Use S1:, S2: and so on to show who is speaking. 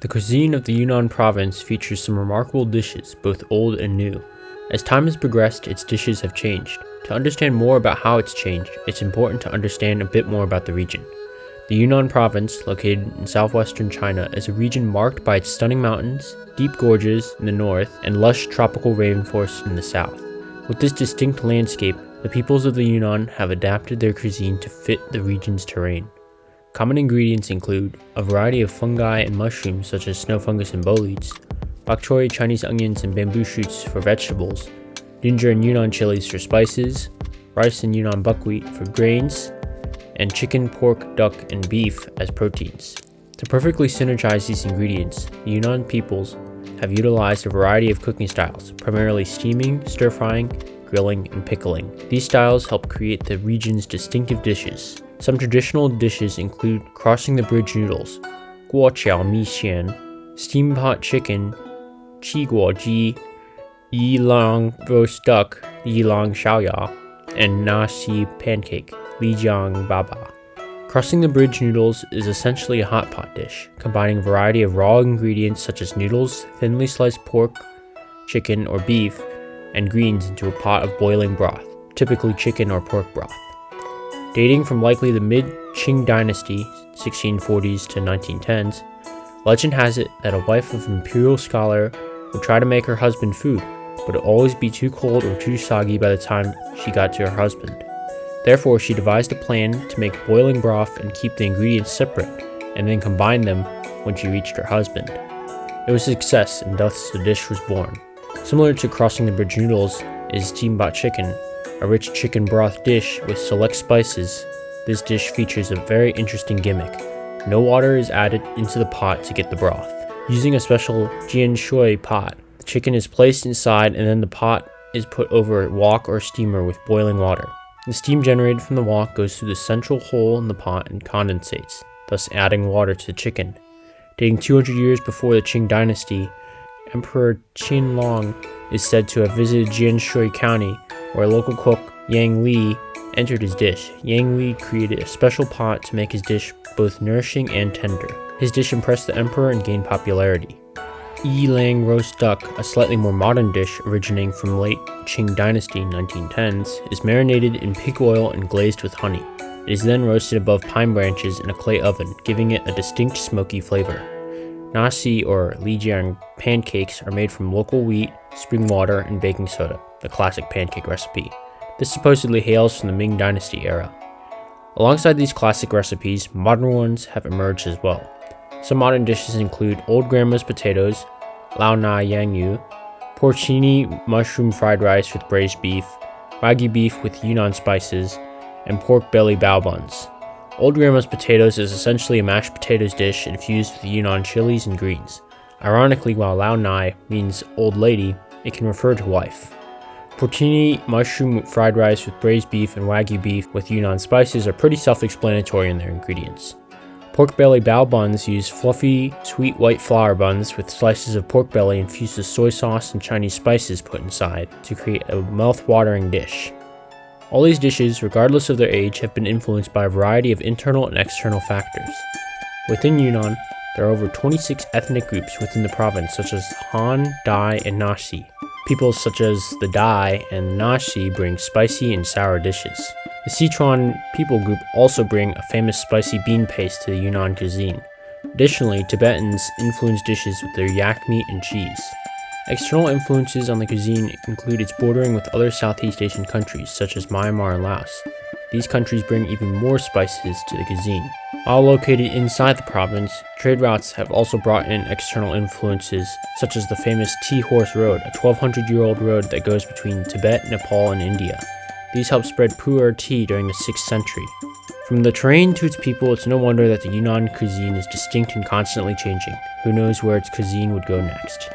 S1: The cuisine of the Yunnan province features some remarkable dishes, both old and new. As time has progressed, its dishes have changed. To understand more about how it's changed, it's important to understand a bit more about the region. The Yunnan province, located in southwestern China, is a region marked by its stunning mountains, deep gorges in the north, and lush tropical rainforests in the south. With this distinct landscape, the peoples of the Yunnan have adapted their cuisine to fit the region's terrain. Common ingredients include a variety of fungi and mushrooms such as snow fungus and boletes, bok choy, Chinese onions, and bamboo shoots for vegetables, ginger and Yunnan chilies for spices, rice and Yunnan buckwheat for grains, and chicken, pork, duck, and beef as proteins. To perfectly synergize these ingredients, the Yunnan peoples have utilized a variety of cooking styles, primarily steaming, stir-frying, grilling, and pickling. These styles help create the region's distinctive dishes. Some traditional dishes include crossing the bridge noodles, guo qiao mi xian, steam pot chicken, qi guo ji, yi lang roast duck, yi lang xiaoya, and nasi pancake, li jiang baba. Crossing the bridge noodles is essentially a hot pot dish, combining a variety of raw ingredients such as noodles, thinly sliced pork, chicken, or beef, and greens into a pot of boiling broth, typically chicken or pork broth. Dating from likely the mid-Qing dynasty, 1640s to 1910s, legend has it that a wife of an imperial scholar would try to make her husband food, but it would always be too cold or too soggy by the time she got to her husband. Therefore, she devised a plan to make boiling broth and keep the ingredients separate, and then combine them when she reached her husband. It was a success, and thus the dish was born. Similar to crossing the bridge noodles is steamboat chicken, a rich chicken broth dish with select spices. This dish features a very interesting gimmick. No water is added into the pot to get the broth. Using a special jian shui pot, the chicken is placed inside and then the pot is put over a wok or steamer with boiling water. The steam generated from the wok goes through the central hole in the pot and condensates, thus adding water to the chicken. Dating 200 years before the Qing dynasty, Emperor Qianlong is said to have visited Jianshui County, where local cook Yang Li entered his dish. Yang Li created a special pot to make his dish both nourishing and tender. His dish impressed the emperor and gained popularity. Yi Lang roast duck, a slightly more modern dish originating from late Qing dynasty 1910s, is marinated in pig oil and glazed with honey. It is then roasted above pine branches in a clay oven, giving it a distinct smoky flavor. Nasi or li jiang pancakes are made from local wheat, spring water, and baking soda, the classic pancake recipe. This supposedly hails from the Ming Dynasty era. Alongside these classic recipes, modern ones have emerged as well. Some modern dishes include old grandma's potatoes, lao na yang yu, porcini mushroom fried rice with braised beef, wagyu beef with Yunnan spices, and pork belly bao buns. Old grandma's potatoes is essentially a mashed potatoes dish infused with Yunnan chilies and greens. Ironically, while lao nai means old lady, it can refer to wife. Porcini mushroom fried rice with braised beef and wagyu beef with Yunnan spices are pretty self-explanatory in their ingredients. Pork belly bao buns use fluffy, sweet white flour buns with slices of pork belly infused with soy sauce and Chinese spices put inside to create a mouth-watering dish. All these dishes, regardless of their age, have been influenced by a variety of internal and external factors. Within Yunnan, there are over 26 ethnic groups within the province, such as Han, Dai, and Naxi. Peoples such as the Dai and Naxi bring spicy and sour dishes. The Sichuan people group also bring a famous spicy bean paste to the Yunnan cuisine. Additionally, Tibetans influence dishes with their yak meat and cheese. External influences on the cuisine include its bordering with other Southeast Asian countries such as Myanmar and Laos. These countries bring even more spices to the cuisine. While located inside the province, trade routes have also brought in external influences such as the famous Tea Horse Road, a 1200-year-old road that goes between Tibet, Nepal, and India. These helped spread pu'er tea during the 6th century. From the terrain to its people, it's no wonder that the Yunnan cuisine is distinct and constantly changing. Who knows where its cuisine would go next?